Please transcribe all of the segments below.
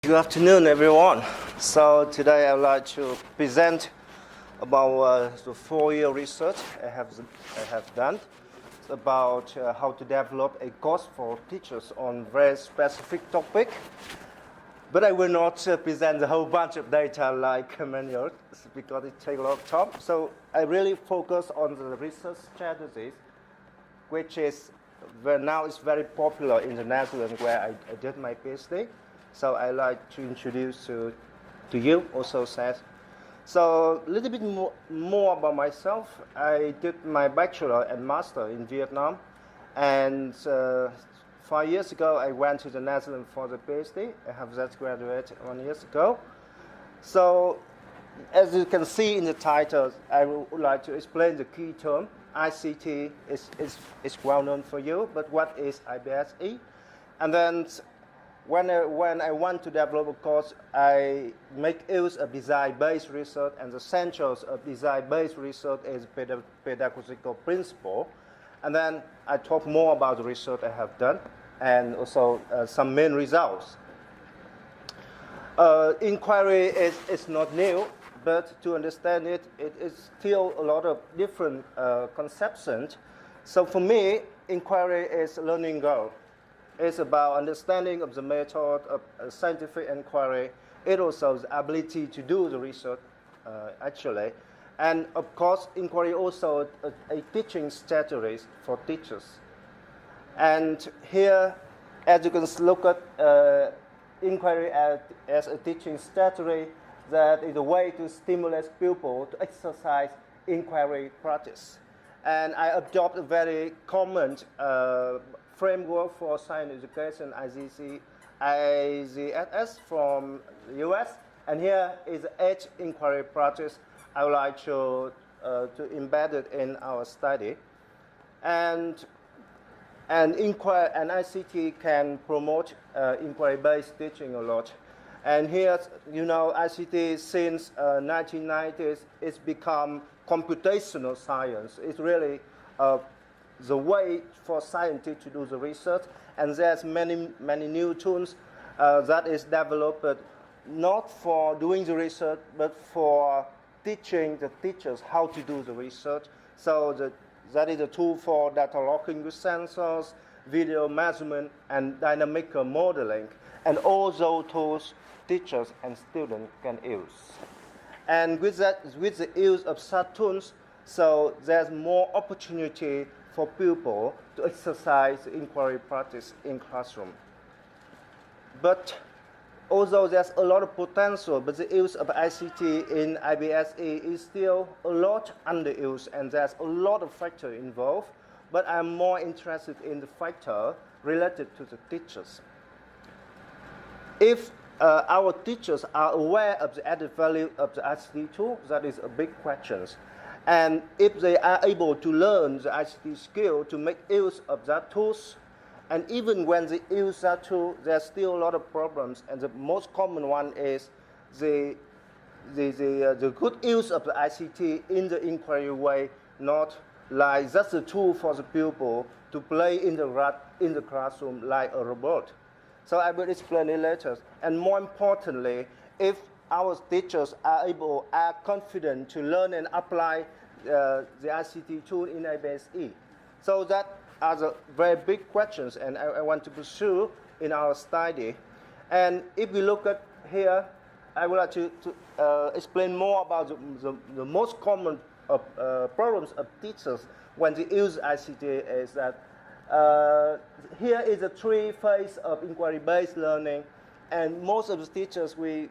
Good afternoon, everyone. So today I would like to present about the 4-year research I have done. It's about how to develop a course for teachers on very specific topic. But I will not present a whole bunch of data like manual because it takes a lot of time. So I really focus on the research strategies, which is now is very popular in the Netherlands where I did my PhD. So I like to introduce to you also, Seth. So a little bit more about myself. I did my bachelor and master in Vietnam, and 5 years ago I went to the Netherlands for the PhD. I have just graduated 1 year ago. So as you can see in the title, I would like to explain the key term. ICT is well known for you, but what is IBSE? And then when I want to develop a course, I make use of design-based research, and the essentials of design-based research is pedagogical principle. And then I talk more about the research I have done, and also some main results. Inquiry is not new, but to understand it, it is still a lot of different conceptions. So for me, inquiry is a learning goal. It's about understanding of the method of scientific inquiry. It also the ability to do the research, actually. And of course, inquiry also a teaching strategy for teachers. And here, as you can look at inquiry as a teaching strategy, that is a way to stimulate pupils to exercise inquiry practice. And I adopt a very common framework for science education, ISET from the US. And here is 8 inquiry practice I would like to embed it in our study. And ICT can promote inquiry-based teaching a lot. And here, you know, ICT since 1990s, it's become computational science. It's really the way for scientists to do the research, and there's many new tools that is developed not for doing the research, but for teaching the teachers how to do the research. So that is a tool for data logging with sensors, video measurement, and dynamic modeling. And all those tools teachers and students can use. And with the use of such tools, so there's more opportunity for people to exercise inquiry practice in classroom. But although there's a lot of potential, but the use of ICT in IBSE is still a lot underused, and there's a lot of factors involved. But I'm more interested in the factor related to the teachers. If our teachers are aware of the added value of the ICT tool, that is a big question. And if they are able to learn the ICT skill to make use of that tools, and even when they use that tool, there's still a lot of problems. And the most common one is the good use of the ICT in the inquiry way, not like just a tool for the pupil to play in the classroom like a robot. So I will explain it later. And more importantly, if our teachers are confident to learn and apply the ICT tool in IBSE. So that are the very big questions, and I want to pursue in our study. And if we look at here, I would like to explain more about the most common problems of teachers when they use ICT is that here is a 3 phase of inquiry-based learning, and most of the teachers we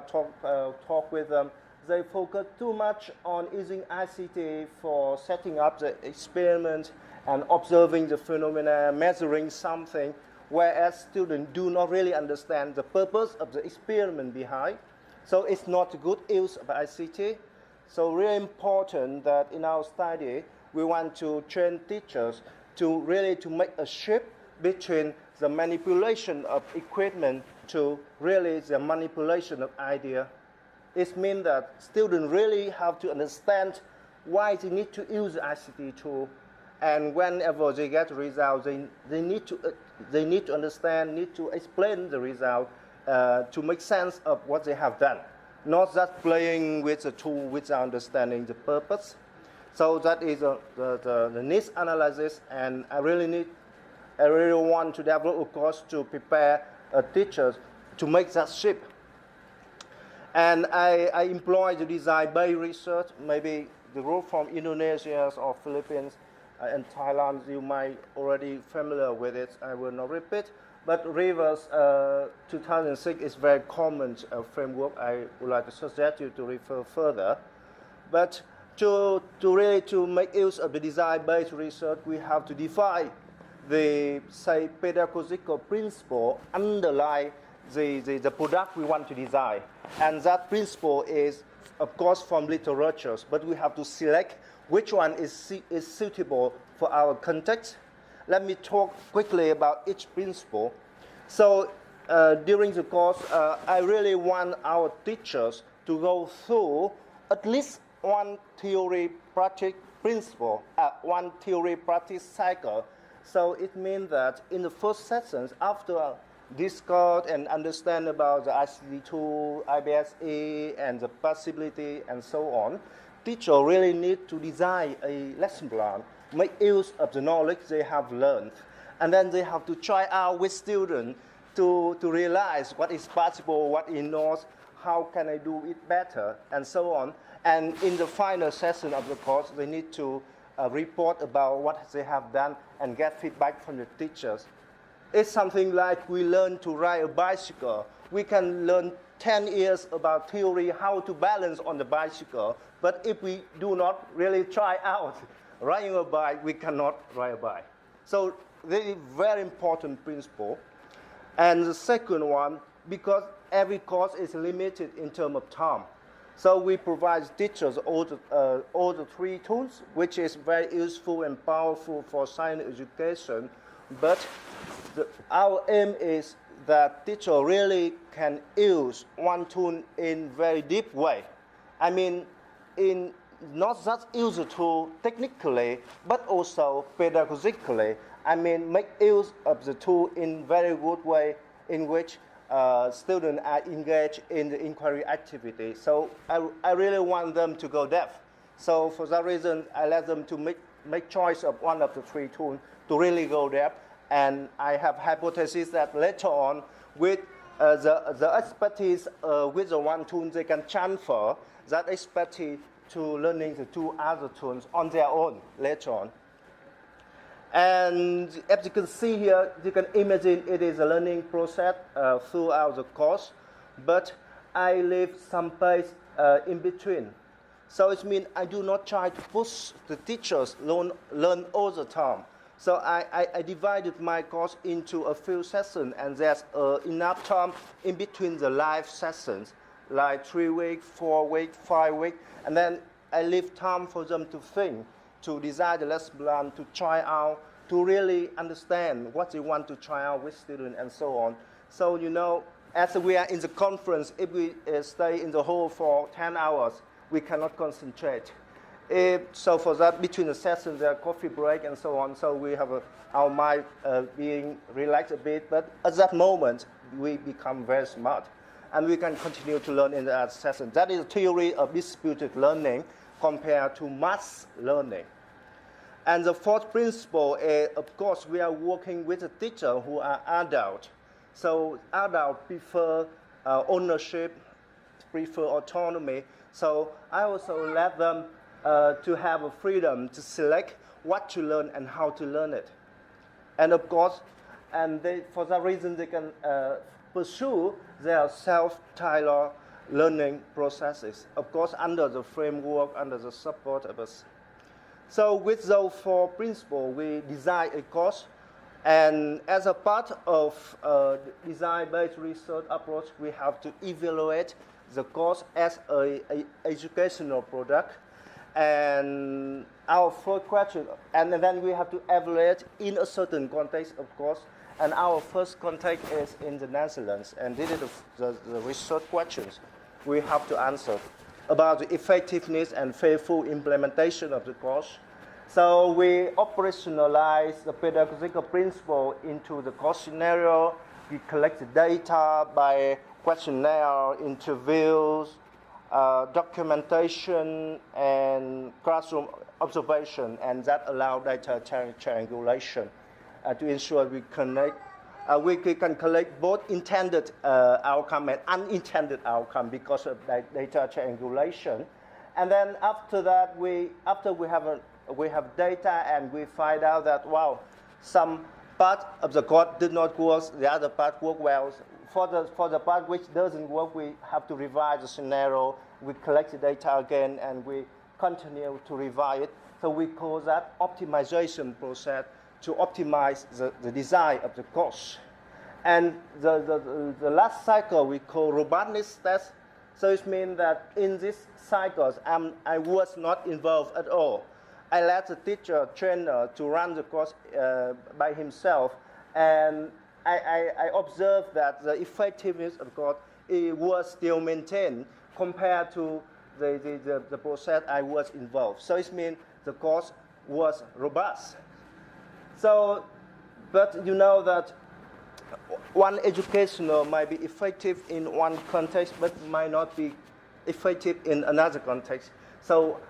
talk with them, they focus too much on using ICT for setting up the experiment and observing the phenomena, measuring something, whereas students do not really understand the purpose of the experiment behind. So it's not a good use of ICT. So really important that in our study, we want to train teachers to make a shift between the manipulation of equipment to really the manipulation of idea. It means that students really have to understand why they need to use the ICT tool, and whenever they get results, they need to understand, need to explain the result to make sense of what they have done, not just playing with the tool without understanding the purpose. So that is the needs analysis, and I really want to develop a course to prepare teachers to make that shift. And I employ the design-based research, maybe the group from Indonesia or Philippines and Thailand, you might already familiar with it, I will not repeat. But Rivers 2006 is very common framework. I would like to suggest you to refer further. But to really make use of the design-based research, we have to define the, say, pedagogical principle underlying the product we want to design. And that principle is, of course, from literatures, but we have to select which one is suitable for our context. Let me talk quickly about each principle. So during the course, I really want our teachers to go through at least one theory practice principle, one theory practice cycle. So it means that in the first sessions, after discuss and understand about the ICT tool, IBSE, and the possibility, and so on, teachers really need to design a lesson plan, make use of the knowledge they have learned, and then they have to try out with students to realize what is possible, what is not, how can I do it better, and so on. And in the final session of the course, they need to report about what they have done and get feedback from the teachers. It's something like we learn to ride a bicycle. We can learn 10 years about theory, how to balance on the bicycle. But if we do not really try out riding a bike, we cannot ride a bike. So this is a very important principle. And the second one, because every course is limited in terms of time. So we provide teachers all the three tools, which is very useful and powerful for science education. But our aim is that teacher really can use one tool in very deep way. I mean, in not just use the tool technically, but also pedagogically. I mean, make use of the tool in very good way in which students are engaged in the inquiry activity. So I really want them to go depth. So for that reason, I let them to make choice of one of the three tools to really go depth. And I have hypothesis that later on, with the expertise with the one tool, they can transfer that expertise to learning the two other tools on their own later on. And as you can see here, you can imagine it is a learning process throughout the course, but I leave some space in between. So it means I do not try to push the teachers learn all the time. So I divided my course into a few sessions, and there's enough time in between the live sessions, like 3 weeks, 4 weeks, 5 weeks, and then I leave time for them to think, to design the lesson plan, to try out, to really understand what they want to try out with students, and so on. So, you know, as we are in the conference, if we stay in the hall for 10 hours, we cannot concentrate. So for that, between the sessions, there are coffee break and so on. So we have our mind being relaxed a bit. But at that moment, we become very smart. And we can continue to learn in that session. That is a theory of distributed learning compared to mass learning. And the fourth principle is, of course, we are working with a teacher who are adult. So adults prefer ownership, prefer autonomy. So I also let them to have a freedom to select what to learn and how to learn it. And of course, for that reason, they can pursue their self-tailored learning processes, of course, under the framework, under the support of us. So with those four principles, we design a course. And as a part of design-based research approach, we have to evaluate the course as an educational product. And our first question, and then we have to evaluate in a certain context, of course. And our first context is in the Netherlands. And this is the research questions we have to answer about the effectiveness and faithful implementation of the course. So we operationalize the pedagogical principle into the course scenario. we collect the data by questionnaire, interviews, documentation, and classroom observation, and that allow data triangulation to ensure we connect. We can collect both intended outcome and unintended outcome because of data triangulation. And then after that, we have data and we find out that, wow, some part of the code did not work, the other part worked well. For the part which doesn't work, we have to revise the scenario. We collect the data again and we continue to revise it. So we call that optimization process to optimize the design of the course. And the last cycle we call robustness test. So it means that in this cycles, I was not involved at all. I let the teacher, trainer, to run the course by himself, and I observed that the effectiveness of the course was still maintained compared to the process I was involved. So it means the course was robust. So, but you know that one educational might be effective in one context, but might not be effective in another context. So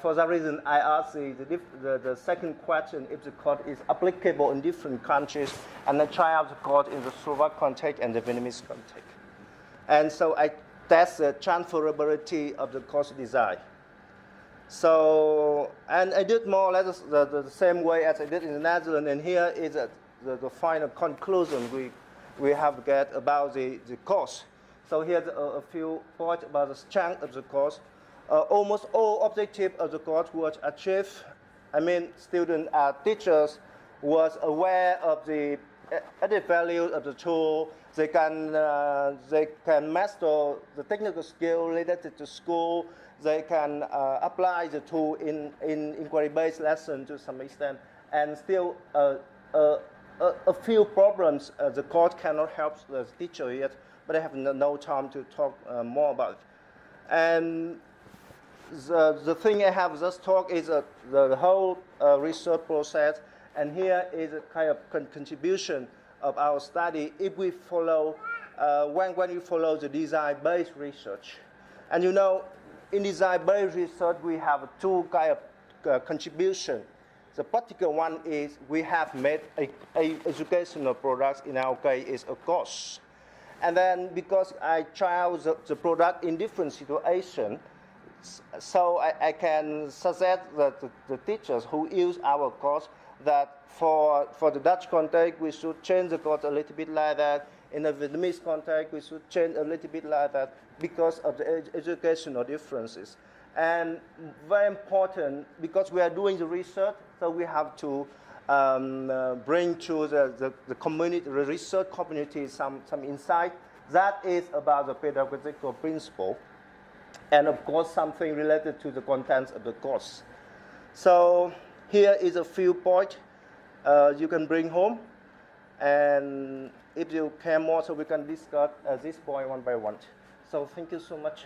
for that reason, I asked the second question if the code is applicable in different countries, and I try out the code in the Slovak context and the Vietnamese context. And so I test the transferability of the course design. So, and I did more or less the same way as I did in the Netherlands, and here is the final conclusion we have get about the course. So here's a few points about the strength of the course. Almost all objectives of the course was achieved. I mean, students and teachers was aware of the added value of the tool. They can master the technical skill related to school. They can apply the tool in inquiry-based lesson to some extent, and still a few problems the course cannot help the teacher yet, but I have no time to talk more about it. And the thing I have just talked is the whole research process, and here is a kind of contribution of our study if we follow, when you follow the design-based research. And you know, in design-based research, we have two kind of contribution. The particular one is we have made a educational product, in our case is a course. And then because I trial the product in different situations, so I can suggest that the teachers who use our course that for the Dutch context, we should change the course a little bit like that. In the Vietnamese context, we should change a little bit like that because of the educational differences. And very important, because we are doing the research, so we have to bring to the community, the research community, some insight. That is about the pedagogical principle, and of course something related to the contents of the course. So here is a few points you can bring home, and if you care more, so we can discuss this point one by one. So thank you so much.